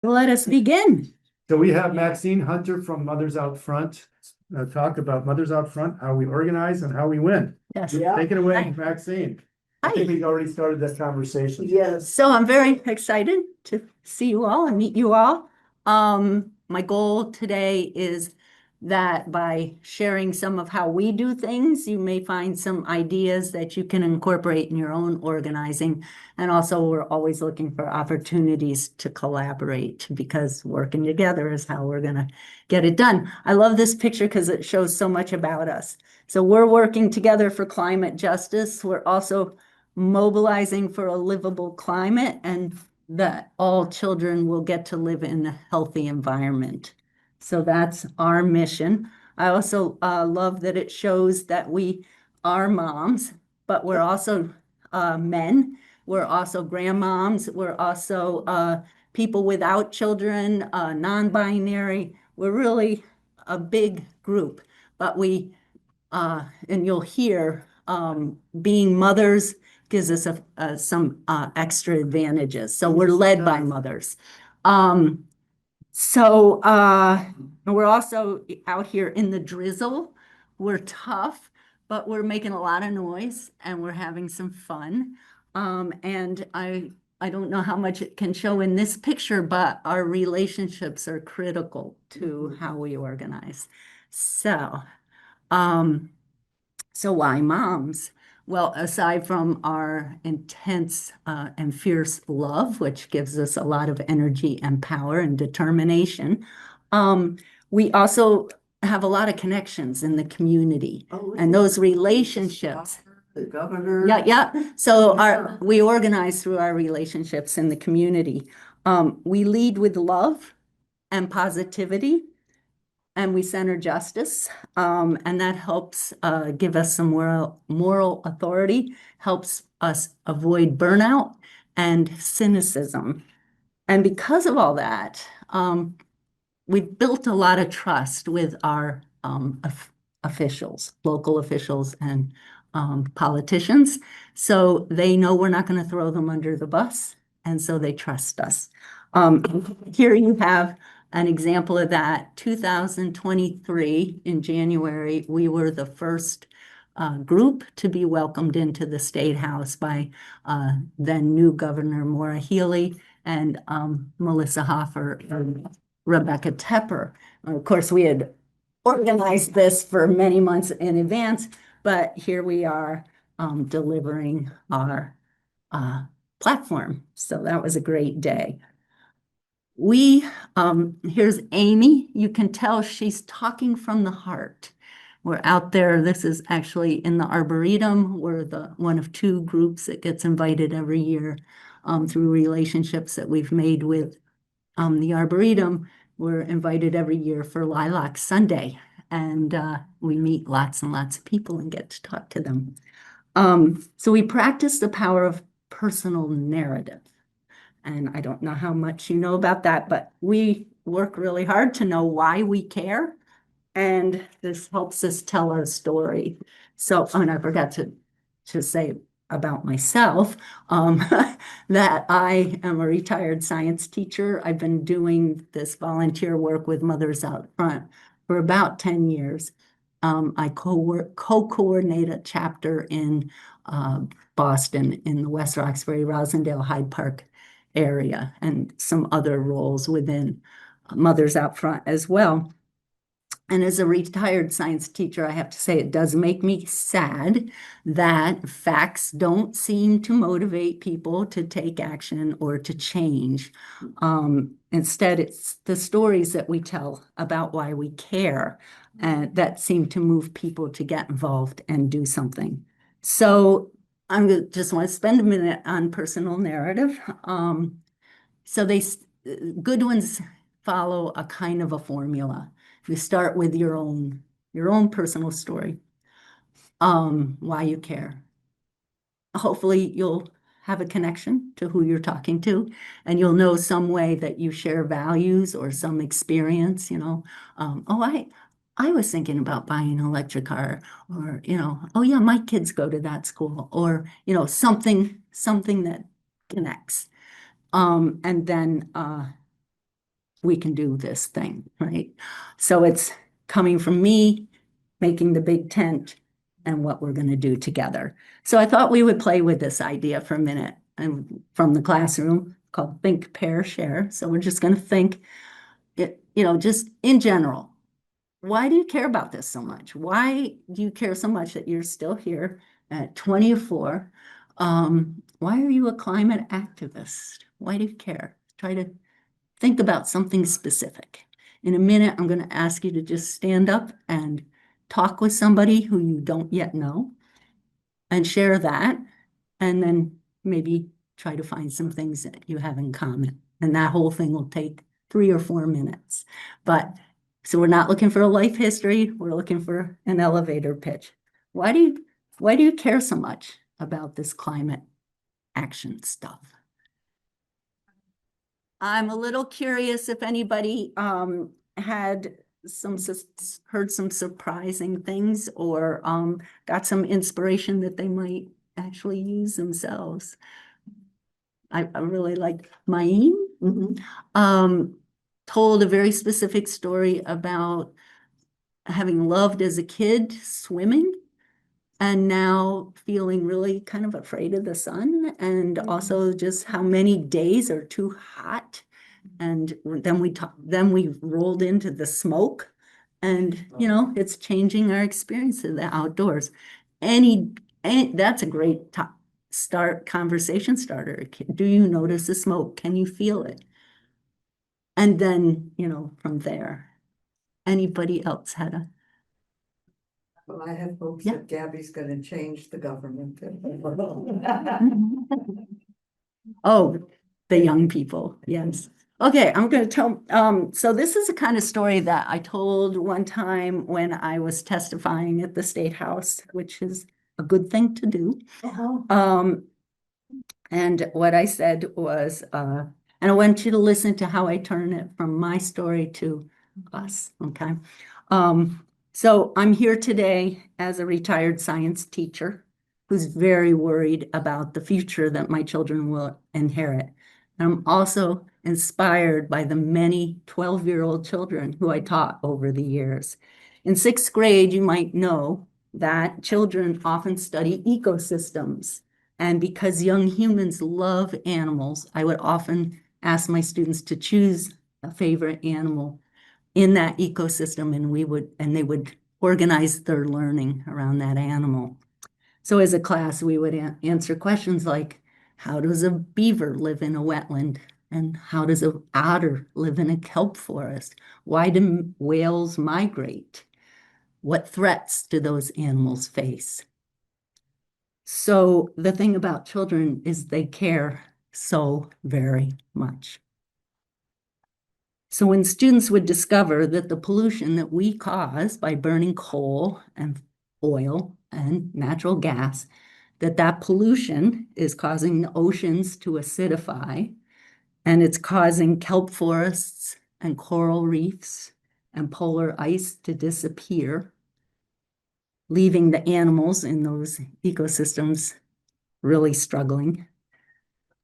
Let us begin. So we have Maxine Hunter from Mothers Out Front, talk about Mothers Out Front, how we organize and how we win. Yes. Take it away, Hi. Maxine. I think Hi. we already started this conversation. Yes. So I'm very excited to see you all and meet you all. My goal today is that by sharing some of how we do things, you may find some ideas that you can incorporate in your own organizing. And also, we're always looking for opportunities to collaborate because working together is how we're going to get it done. I love this picture because it shows so much about us. So we're working together for climate justice. We're also mobilizing for a livable climate and that all children will get to live in a healthy environment. So that's our mission. I also love that it shows that we are moms, but we're also men. We're also grandmoms. We're also people without children, non-binary. We're really a big group, but and you'll hear being mothers gives us some extra advantages. So we're led by mothers. We're also out here in the drizzle. We're tough, but we're making a lot of noise and we're having some fun. And I don't know how much it can show in this picture, but our relationships are critical to how we organize. Um, so why moms? Well, aside from our intense and fierce love, which gives us a lot of energy and power and determination, we also have a lot of connections in the community. And those relationships. The governor. Yeah. So we organize through our relationships in the community. We lead with love and positivity. And we center justice, and that helps give us some moral authority, helps us avoid burnout and cynicism. And because of all that, we've built a lot of trust with our officials, local officials and politicians. So they know we're not going to throw them under the bus, and so they trust us. Here you have an example of that. 2023 in January, we were the first group to be welcomed into the State House by then new Governor Maura Healey and Melissa Hoffer and Rebecca Tepper. Of course, we had organized this for many months in advance, but here we are delivering our platform. So that was a great day. Here's Amy. You can tell she's talking from the heart. We're out there. This is actually in the Arboretum. We're one of two groups that gets invited every year through relationships that we've made with the Arboretum. We're invited every year for Lilac Sunday, and we meet lots and lots of people and get to talk to them. So we practice the power of personal narrative. And I don't know how much you know about that, but we work really hard to know why we care. And this helps us tell our story. So, and I forgot to say about myself, that I am a retired science teacher. I've been doing this volunteer work with Mothers Out Front for about 10 years. I co-coordinate a chapter in Boston in the West Roxbury, Roslindale, Hyde Park area, and some other roles within Mothers Out Front as well. And as a retired science teacher, I have to say it does make me sad that facts don't seem to motivate people to take action or to change. Instead, it's the stories that we tell about why we care that seem to move people to get involved and do something. So just want to spend a minute on personal narrative. So good ones follow a kind of a formula. You start with your own personal story, why you care. Hopefully you'll have a connection to who you're talking to, and you'll know some way that you share values or some experience, I was thinking about buying an electric car, or, oh yeah, my kids go to that school, or, something that connects. And then we can do this thing, right? So it's coming from me, making the big tent, and what we're going to do together. So I thought we would play with this idea for a minute, and from the classroom called Think, Pair, Share. So we're just going to think it, just in general. Why do you care about this so much? Why do you care so much that you're still here at 24? Why are you a climate activist? Why do you care? Try to think about something specific. In a minute, I'm going to ask you to just stand up and talk with somebody who you don't yet know and share that. And then maybe try to find some things that you have in common. And that whole thing will take 3 or 4 minutes. But so we're not looking for a life history. We're looking for an elevator pitch. Why do you care so much about this climate action stuff? I'm a little curious if anybody had heard some surprising things or got some inspiration that they might actually use themselves. I really like Maxine. Told a very specific story about having loved as a kid swimming and now feeling really kind of afraid of the sun and also just how many days are too hot. And then we rolled into the smoke and, it's changing our experience of the outdoors. That's a great conversation starter. Do you notice the smoke? Can you feel it? And then, from there, anybody else had a, Well, I have hopes Yeah. that Gabby's gonna change the government. oh, the young people, yes. Okay, I'm gonna tell, so this is a kind of story that I told one time when I was testifying at the State House, which is a good thing to do. And what I said was, and I want you to listen to how I turn it from my story to us, okay? So I'm here today as a retired science teacher who's very worried about the future that my children will inherit. And I'm also inspired by the many 12-year-old children who I taught over the years. In 6th grade, you might know that children often study ecosystems. And because young humans love animals, I would often ask my students to choose a favorite animal in that ecosystem, and they would organize their learning around that animal. So as a class, we would answer questions like, how does a beaver live in a wetland? And how does an otter live in a kelp forest? Why do whales migrate? What threats do those animals face? So the thing about children is they care so very much. So when students would discover that the pollution that we cause by burning coal and oil and natural gas, that pollution is causing the oceans to acidify, and it's causing kelp forests and coral reefs and polar ice to disappear, leaving the animals in those ecosystems really struggling.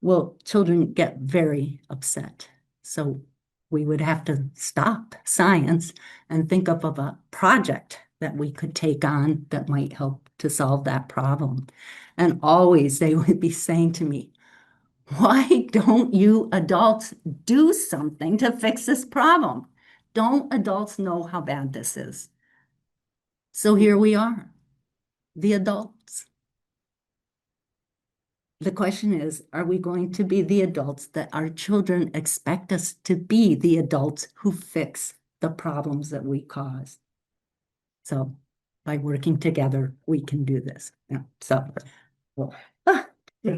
Well, children get very upset. So we would have to stop science and think up of a project that we could take on that might help to solve that problem. And always they would be saying to me, why don't you adults do something to fix this problem? Don't adults know how bad this is? So here we are, the adults. The question is, are we going to be the adults that our children expect us to be, the adults who fix the problems that we cause? So by working together, we can do this. Yeah. So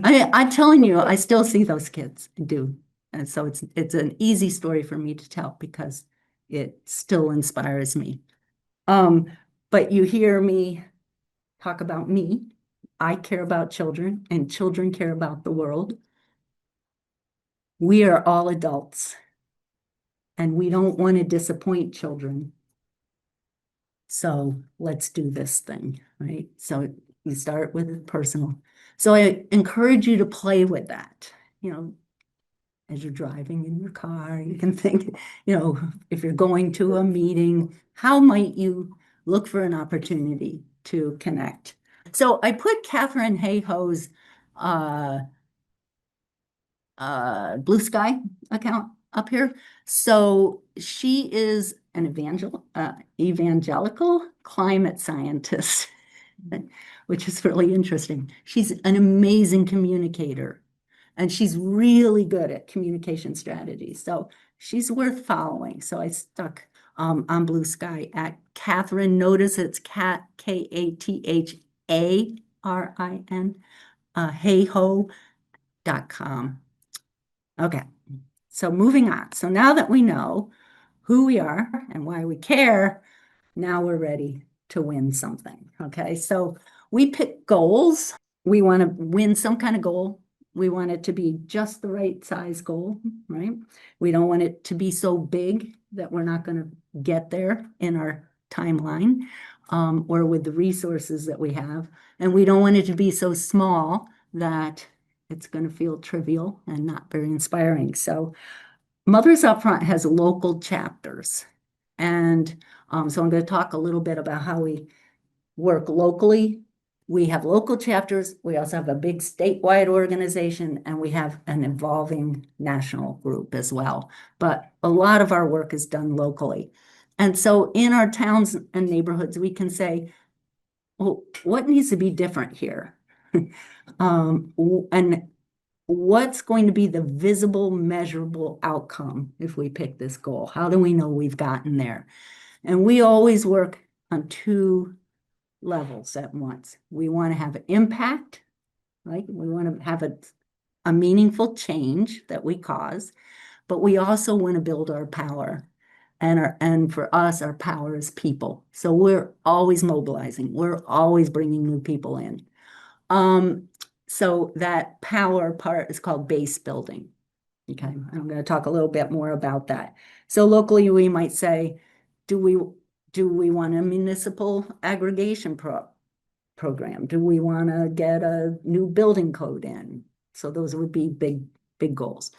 I'm telling you, I still see those kids, I do. And so it's an easy story for me to tell because it still inspires me. But you hear me talk about me. I care about children and children care about the world. We are all adults and we don't want to disappoint children. So let's do this thing, right? So you start with personal. So I encourage you to play with that. as you're driving in your car. You can think, if you're going to a meeting, how might you look for an opportunity to connect? So I put Catherine Hayhoe's Blue Sky account up here. So she is an evangelical climate scientist, which is really interesting. She's an amazing communicator, and she's really good at communication strategies. So she's worth following. So I stuck on Blue Sky at Catherine. Notice it's Katharin, hayhoe.com. Okay, so moving on. So now that we know who we are and why we care, now we're ready to win something. Okay, so we pick goals. We want to win some kind of goal. We want it to be just the right size goal, right? We don't want it to be so big that we're not going to get there in our timeline or with the resources that we have. And we don't want it to be so small that it's going to feel trivial and not very inspiring. So Mothers Up Front has local chapters. And so I'm going to talk a little bit about how we work locally. We have local chapters. We also have a big statewide organization, and we have an evolving national group as well. But a lot of our work is done locally. And so in our towns and neighborhoods, we can say, well, what needs to be different here? And what's going to be the visible, measurable outcome if we pick this goal? How do we know we've gotten there? And we always work on two levels at once. We want to have impact, right? We want to have a meaningful change that we cause, but we also want to build our power. And for us, our power is people. So we're always mobilizing. We're always bringing new people in. So that power part is called base building. Okay, I'm going to talk a little bit more about that. So locally, we might say, do we want a municipal aggregation program? Do we want to get a new building code in? So those would be big goals.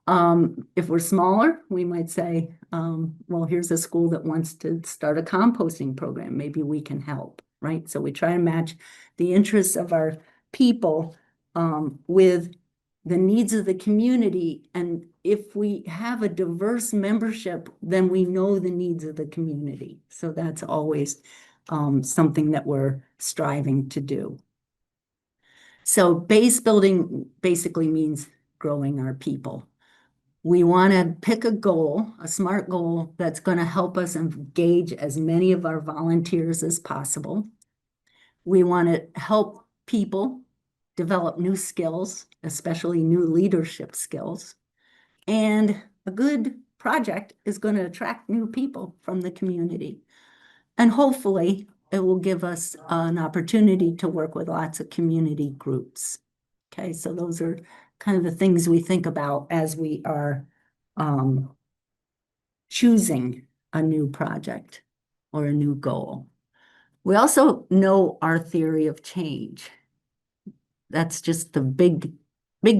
If we're smaller, we might say, well, here's a school that wants to start a composting program. Maybe we can help, right? So we try to match the interests of our people with the needs of the community. And if we have a diverse membership, then we know the needs of the community. So that's always something that we're striving to do. So base building basically means growing our people. We want to pick a goal, a SMART goal, that's going to help us engage as many of our volunteers as possible. We want to help people develop new skills, especially new leadership skills. And a good project is going to attract new people from the community. And hopefully it will give us an opportunity to work with lots of community groups. Okay, so those are kind of the things we think about as we are choosing a new project or a new goal. We also know our theory of change. That's just the big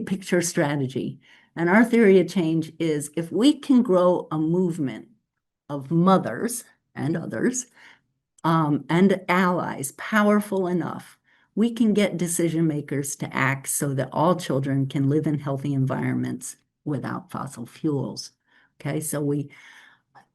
picture strategy. And our theory of change is if we can grow a movement of mothers and others and allies powerful enough, we can get decision makers to act so that all children can live in healthy environments without fossil fuels. Okay, so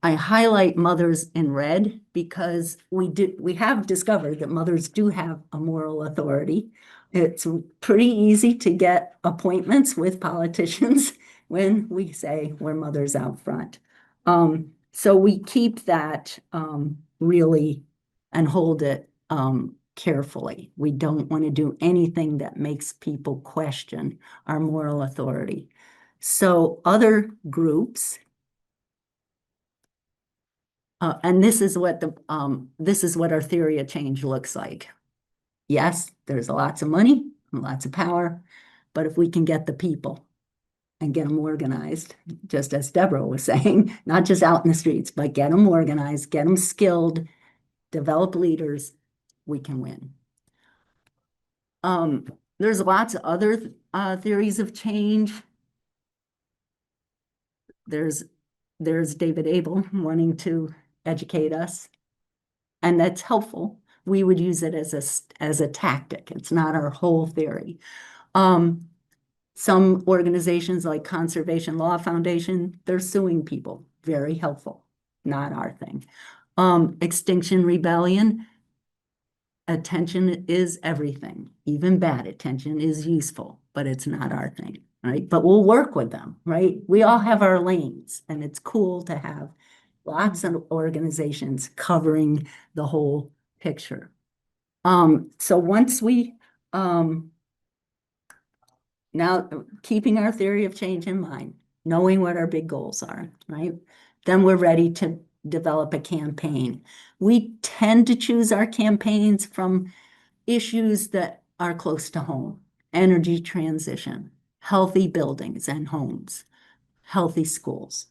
I highlight mothers in red because we have discovered that mothers do have a moral authority. It's pretty easy to get appointments with politicians when we say we're mothers out front. So we keep that really and hold it carefully. We don't want to do anything that makes people question our moral authority. So other groups, and this is what our theory of change looks like. Yes, there's lots of money and lots of power, but if we can get the people and get them organized, just as Deborah was saying, not just out in the streets, but get them organized, get them skilled, develop leaders, we can win. There's lots of other theories of change. there's David Abel wanting to educate us. And that's helpful. We would use it as a tactic. It's not our whole theory. Some organizations like Conservation Law Foundation, they're suing people. Very helpful. Not our thing. Extinction Rebellion, attention is everything. Even bad attention is useful, but it's not our thing, right? But we'll work with them, right? We all have our lanes, and it's cool to have lots of organizations covering the whole picture. So once we, now keeping our theory of change in mind, knowing what our big goals are, right? Then we're ready to develop a campaign. We tend to choose our campaigns from issues that are close to home: energy transition, healthy buildings and homes, healthy schools.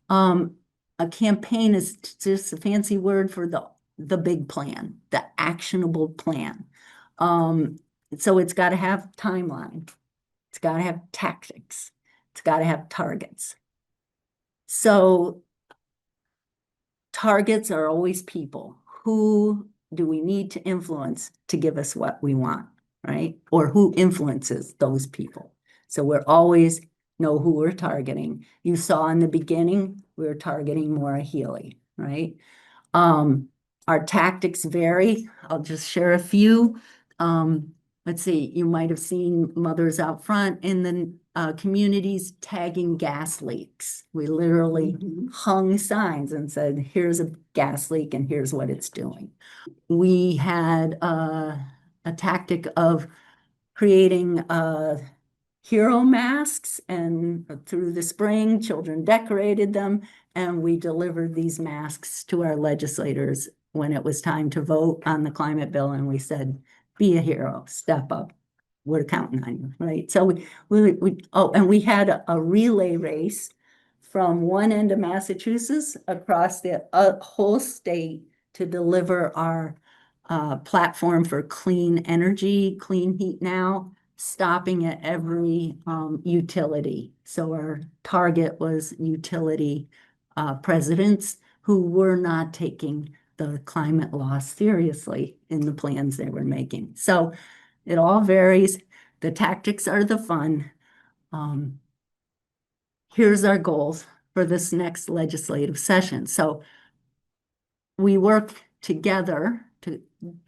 A campaign is just a fancy word for the big plan, the actionable plan. So it's got to have timeline. It's got to have tactics. It's got to have targets. So targets are always people. Who do we need to influence to give us what we want, right? Or who influences those people? So we're always know who we're targeting. You saw in the beginning, we were targeting Maura Healy, right? Our tactics vary. I'll just share a few. Let's see, you might have seen Mothers Out Front in the communities tagging gas leaks. We literally hung signs and said, here's a gas leak and here's what it's doing. We had a tactic of creating hero masks, and through the spring, children decorated them, and we delivered these masks to our legislators when it was time to vote on the climate bill, and we said, be a hero, step up. We're counting on you, right? So and we had a relay race from one end of Massachusetts across the whole state to deliver our platform for clean energy, clean heat now, stopping at every utility. So our target was utility presidents who were not taking the climate loss seriously in the plans they were making. So it all varies. The tactics are the fun. Here's our goals for this next legislative session. So we work together to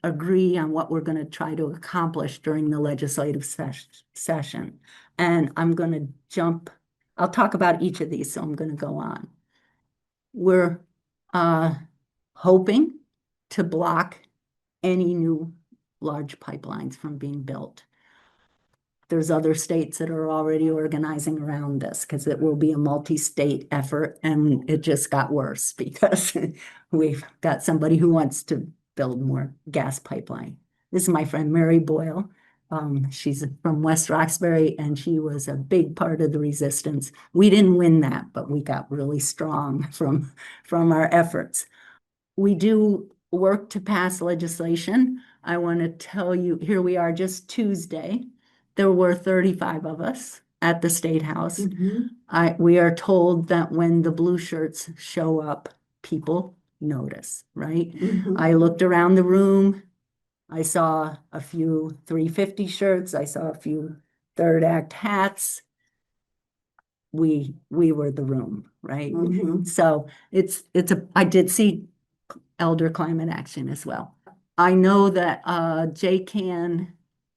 agree on what we're going to try to accomplish during the legislative session. And I'm going to jump, I'll talk about each of these, so I'm going to go on. We're hoping to block any new large pipelines from being built. There's other states that are already organizing around this because it will be a multi-state effort, and it just got worse because we've got somebody who wants to build more gas pipeline. This is my friend Mary Boyle. She's from West Roxbury, and she was a big part of the resistance. We didn't win that, but we got really strong from our efforts. We do work to pass legislation. I want to tell you, here we are just Tuesday. There were 35 of us at the State House. We are told that when the blue shirts show up, people notice, right? I looked around the room. I saw a few 350 shirts. I saw a few third act hats. We were the room, right? So I did see elder climate action as well. I know that JCAN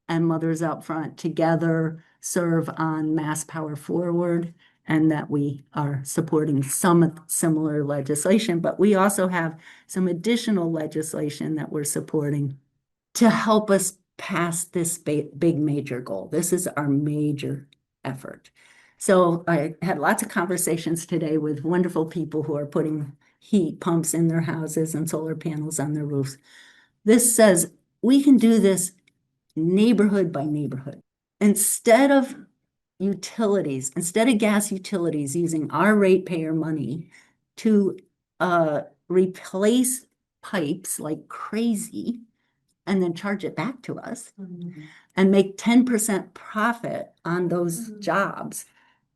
and Mothers Out Front together serve on Mass Power Forward, and that we are supporting some similar legislation, but we also have some additional legislation that we're supporting to help us pass this big major goal. This is our major effort. So I had lots of conversations today with wonderful people who are putting heat pumps in their houses and solar panels on their roofs. This says we can do this neighborhood by neighborhood. Instead of gas utilities using our ratepayer money to replace pipes like crazy and then charge it back to us and make 10% profit on those jobs,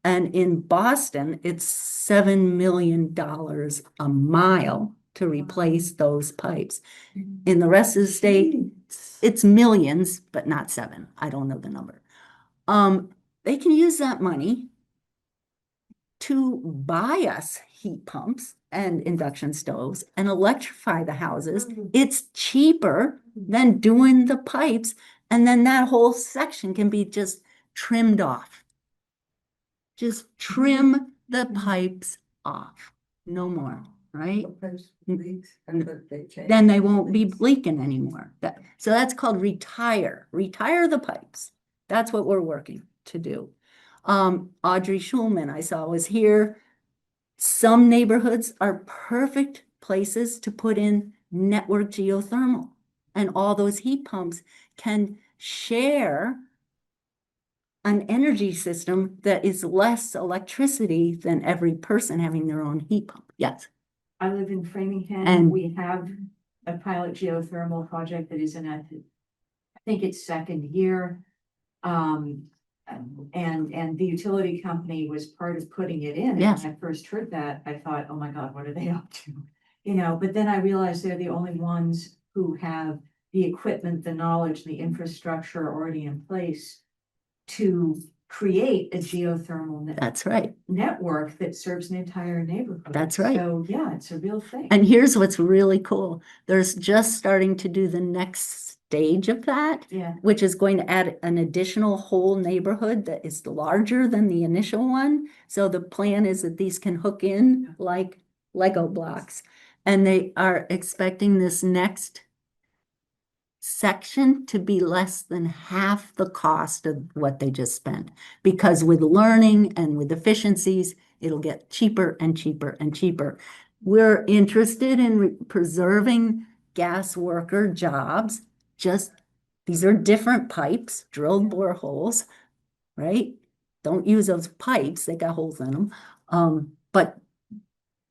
And in Boston, it's $7 million a mile to replace those pipes. In the rest of the state, it's millions, but not seven. I don't know the number. They can use that money to buy us heat pumps and induction stoves and electrify the houses. It's cheaper than doing the pipes, and then that whole section can be just trimmed off. Just trim the pipes off, no more, right? Then they won't be leaking anymore. So that's called retire the pipes. That's what we're working to do. Audrey Schulman, I saw, was here. Some neighborhoods are perfect places to put in network geothermal, and all those heat pumps can share an energy system that is less electricity than every person having their own heat pump. Yes. I live in Framingham. And- We have a pilot geothermal project that is in I think its second year. And the utility company was part of putting it in. And Yes. when I first heard that, I thought, oh my God, what are they up to? You know, but then I realized they're the only ones who have the equipment, the knowledge, the infrastructure already in place to create a geothermal That's right. network that serves an entire neighborhood. That's right. So yeah, it's a real thing. And here's what's really cool. There's just starting to do the next stage of that, Yeah. which is going to add an additional whole neighborhood that is larger than the initial one. So the plan is that these can hook in like Lego blocks. And they are expecting this next section to be less than half the cost of what they just spent. Because with learning and with efficiencies, it'll get cheaper and cheaper and cheaper. We're interested in preserving gas worker jobs. Just, these are different pipes, drilled boreholes, right? Don't use those pipes, they got holes in them. But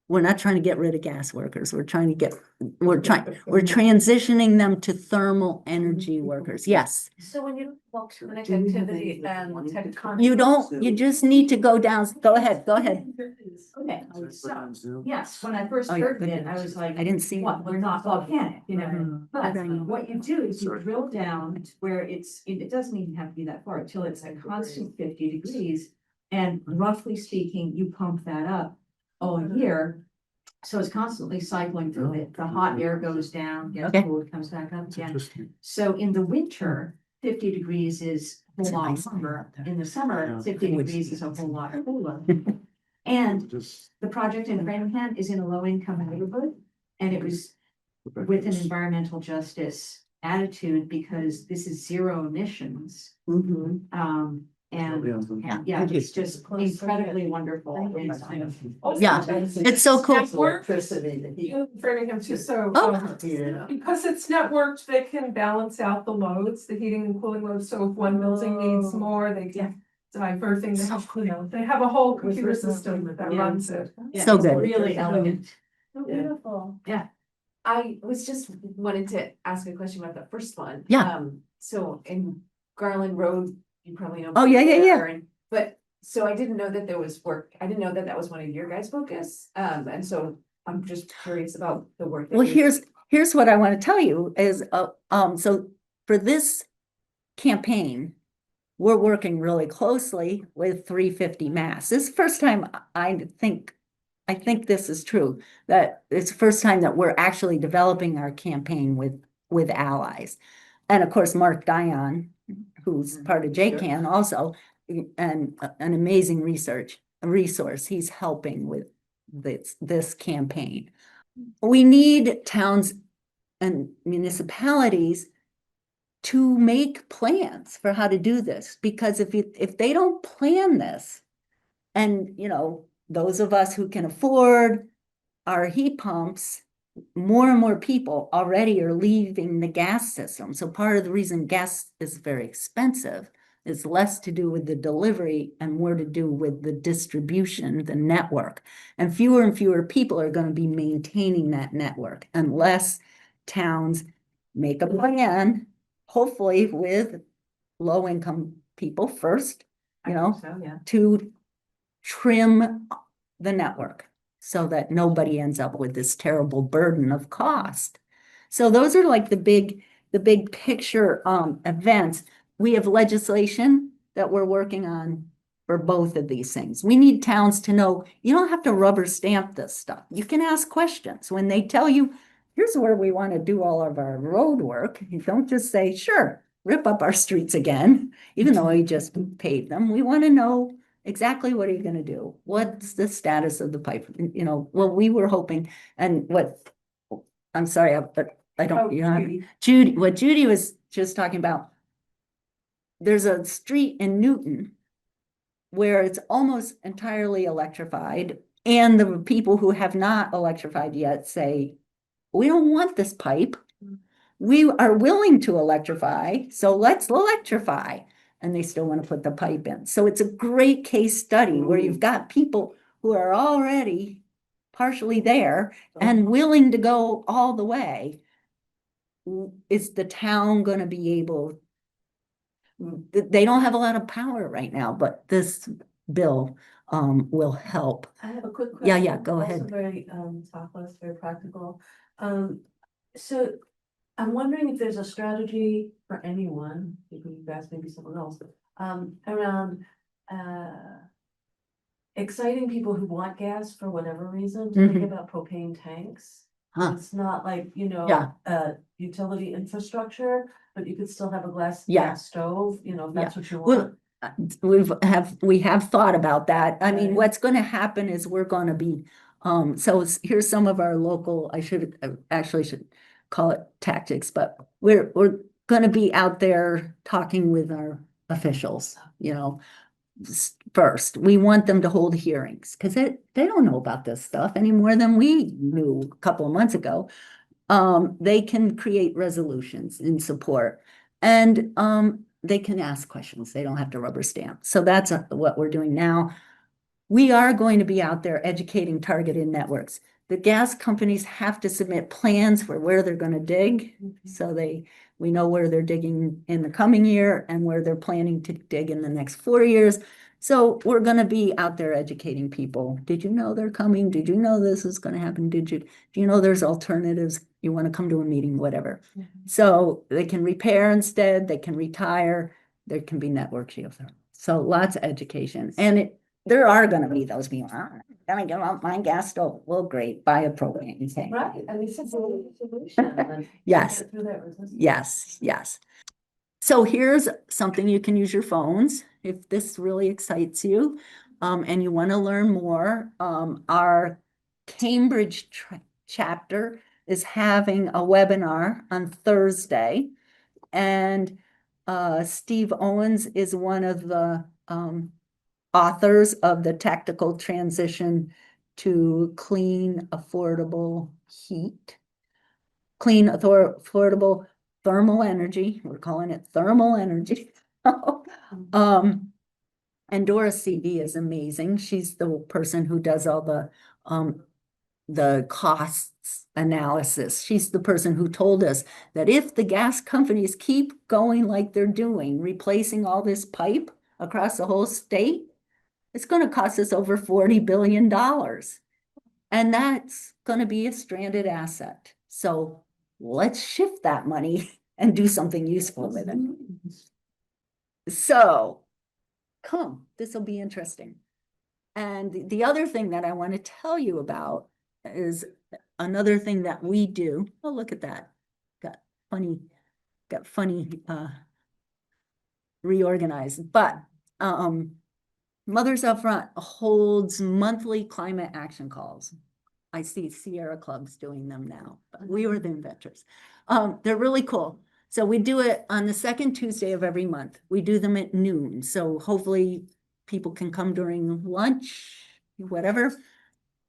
we're not trying to get rid of gas workers. We're transitioning them to thermal energy workers. Yes. So when you walk through connectivity and tech. You don't, you just need to go down. Go ahead. Okay, so, yes, when I first Oh, yeah, heard good it, I news. was like, I didn't see it. what, we're not volcanic, you know? Mhm. But I know. what you do is you drill down to where it doesn't even have to be that far, until it's a constant 50 degrees. And roughly speaking, you pump that up all year. So it's constantly cycling through it. The hot air goes down, gets Okay. cold, comes back up again. Interesting. So in the winter, 50 degrees is a It's whole lot nice. warmer. In the summer, Yeah. 50 degrees is a whole lot cooler. And Just. the project in Framingham is in a low income neighborhood. And it was with an environmental justice attitude, because this is zero emissions. And yeah, it's just incredibly wonderful. Yeah, it's so cool. Framingham too, so, Oh. because it's networked, they can balance out the loads, the heating and cooling loads, so if one building needs more, they can divert things, they have, you know, they have a whole computer system that Yeah. runs it. Yeah, So it's good. Really elegant. Oh, beautiful. I was just wanted to ask a question about the first one. Yeah. So in Garland Road, you probably know. Oh, yeah, yeah, yeah. Karen, but so I didn't know that there was work. I didn't know that that was one of your guys' focus. And so I'm just curious about the work. that Well, you're- here's what I want to tell you is, so for this campaign, we're working really closely with 350 Mass. This is the first time I think this is true, that it's the first time that we're actually developing our campaign with allies. And of course, Mark Dion, who's part of JCAN also, and an amazing resource. He's helping with this campaign. We need towns and municipalities to make plans for how to do this, because if they don't plan this, and you know, those of us who can afford our heat pumps, more and more people already are leaving the gas system. So part of the reason gas is very expensive is less to do with the delivery and more to do with the distribution, the network. And fewer people are going to be maintaining that network unless towns make a plan, hopefully with low-income people first, you know, So, yeah. to trim the network so that nobody ends up with this terrible burden of cost. So those are like the big picture events. We have legislation that we're working on for both of these things. We need towns to know you don't have to rubber stamp this stuff. You can ask questions. When they tell you, here's where we want to do all of our road work, you don't just say, sure, rip up our streets again, even though we just paved them. We want to know exactly what are you going to do? What's the status of the pipe? You know, well, we were hoping, and I'm sorry, but I don't, you know, Judy. what Judy was just talking about. There's a street in Newton where it's almost entirely electrified, and the people who have not electrified yet say, we don't want this pipe. We are willing to electrify, so let's electrify. And they still want to put the pipe in. So it's a great case study where you've got people who are already partially there and willing to go all the way. Is the town going to be able? They don't have a lot of power right now, but this bill will help. I have a quick Yeah, question. yeah, go Also ahead. very topless, very practical. So I'm wondering if there's a strategy for anyone, maybe you guys, maybe someone else, around exciting people who want gas for whatever reason, to think about propane tanks. Huh. It's not like, you know, Yeah. utility infrastructure, but you could still have a Yeah. gas stove, you know, if that's what you Well, want. we have thought about that. I mean, Right. what's going to happen is we're going to be, here's some of our local, I actually should call it tactics, but we're going to be out there talking with our officials, you know, first. We want them to hold hearings because they don't know about this stuff any more than we knew a couple of months ago. They can create resolutions in support, and they can ask questions. They don't have to rubber stamp. So that's what we're doing now. We are going to be out there educating targeted networks. The gas companies have to submit plans for where they're going to dig. So we know where they're digging in the coming year and where they're planning to dig in the next 4 years. So we're going to be out there educating people. Did you know they're coming? Did you know this is going to happen? Do you know there's alternatives? You want to come to a meeting, whatever. So they can repair instead, they can retire, there can be network geothermal. So lots of education. And there are going to be those people, I'm gonna give up my gas stove. Well, great, buy a propane tank. Right, I mean, it's a solution. and Yes. get through that resistance. Yes. So here's something you can use your phones if this really excites you, and you want to learn more. Our Cambridge chapter is having a webinar on Thursday, and Steve Owens is one of the authors of the Tactical Transition to Clean, Affordable Heat. Clean, affordable thermal energy. We're calling it thermal energy. And Dora CV is amazing. She's the person who does all the costs analysis. She's the person who told us that if the gas companies keep going like they're doing, replacing all this pipe across the whole state, it's going to cost us over $40 billion. And that's going to be a stranded asset. So let's shift that money and do something useful with it. So come, this will be interesting. And the other thing that I want to tell you about is another thing that we do. Oh, look at that. Got funny reorganized. But Mothers Up Front holds monthly climate action calls. I see Sierra Club's doing them now, but we were the inventors. They're really cool. So we do it on the second Tuesday of every month. We do them at noon. So hopefully people can come during lunch, whatever.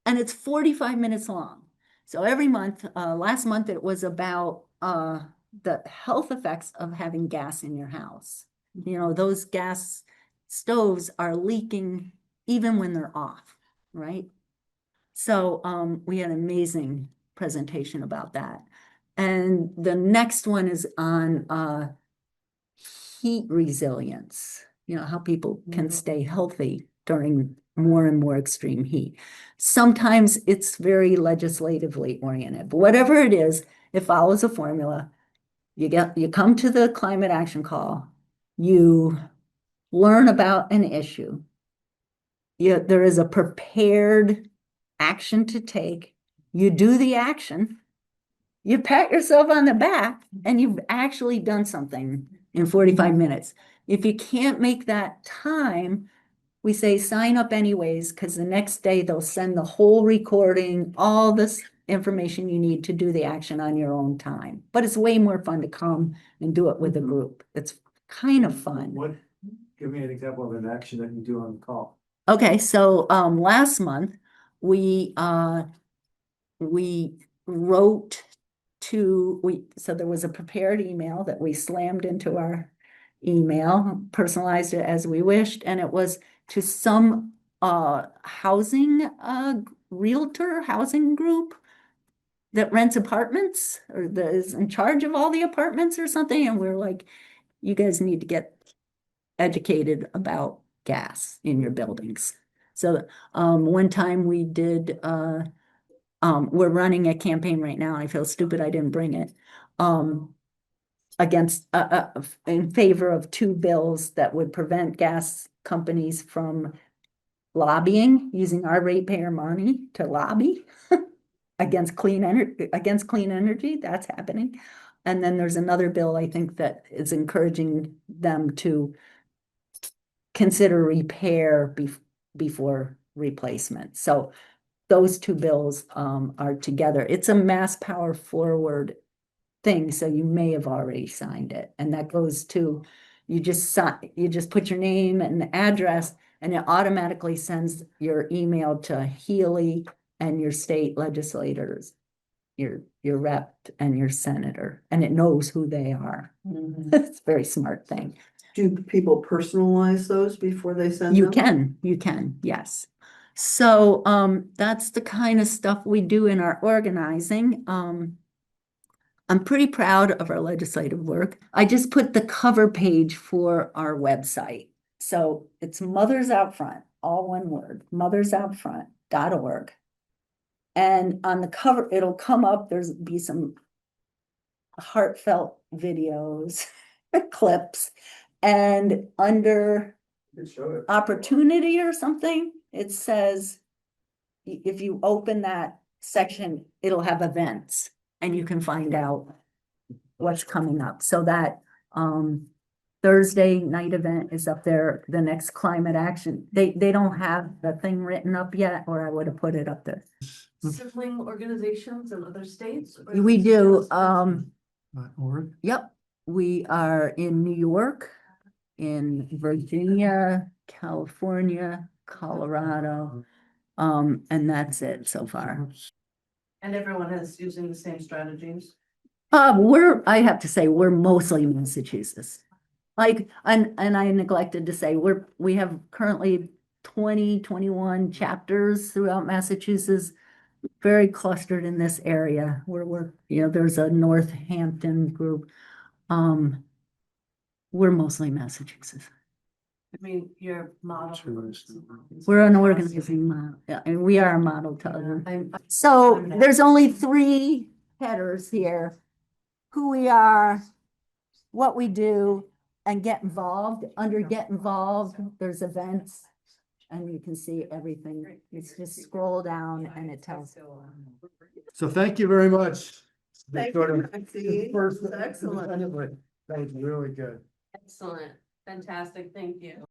And it's 45 minutes long. So every month, last month it was about the health effects of having gas in your house. You know, those gas stoves are leaking even when they're off, right? So we had an amazing presentation about that. And the next one is on heat resilience, you know, how people can stay healthy during more and more extreme heat. Sometimes it's very legislatively oriented, but whatever it is, it follows a formula. You come to the climate action call, you learn about an issue. There is a prepared action to take. You do the action. You pat yourself on the back and you've actually done something in 45 minutes. If you can't make that time, we say sign up anyways, because the next day they'll send the whole recording, all this information you need to do the action on your own time. But it's way more fun to come and do it with a group. It's kind of fun. What, give me an example of an action that you do on the call. Okay, so last month we wrote so there was a prepared email that we slammed into our email, personalized it as we wished, and it was to some housing realtor housing group that rents apartments or that is in charge of all the apartments or something, and we're like, you guys need to get educated about gas in your buildings. So one time we did we're running a campaign right now. I feel stupid I didn't bring it. Against in favor of 2 bills that would prevent gas companies from lobbying, using our ratepayer money to lobby against clean energy. That's happening. And then there's another bill, I think, that is encouraging them to consider repair before replacement. So those 2 bills are together. It's a mass power forward thing, so you may have already signed it. And that goes to, you just put your name and address, and it automatically sends your email to Healy and your state legislators, your rep and your senator, and it knows who they are. It's a very smart thing. Do people personalize those before they send You them? can, yes. So that's the kind of stuff we do in our organizing. I'm pretty proud of our legislative work. I just put the cover page for our website. So it's Mothers Out Front, all one word, mothersoutfront.org. And on the cover, it'll come up, there's be some heartfelt videos, clips, and under opportunity or something, it says, if you open that section, it'll have events and you can find out what's coming up. So that Thursday night event is up there, the next climate action. They don't have the thing written up yet, or I would have put it up there. Sibling organizations in other states? or We is it do, just- .org. yep, we are in New York, in Virginia, California, Colorado, and that's it so far. And everyone is using the same strategies? I have to say, we're mostly Massachusetts. Like, and I neglected to say, we have currently 21 chapters throughout Massachusetts, very clustered in this area where there's a Northampton group. We're mostly Massachusetts. I mean, your model. We're an organizing model, yeah, and we are a model to other. I'm- So I'm- there's only 3 headers here. Who we are, what we do, and get involved. Under get involved, there's events, and you can see everything. It's just scroll down and it tells. So thank you very much. Thank Sort you, of- Maxine. First, Excellent. that was really good. Excellent, fantastic, thank you.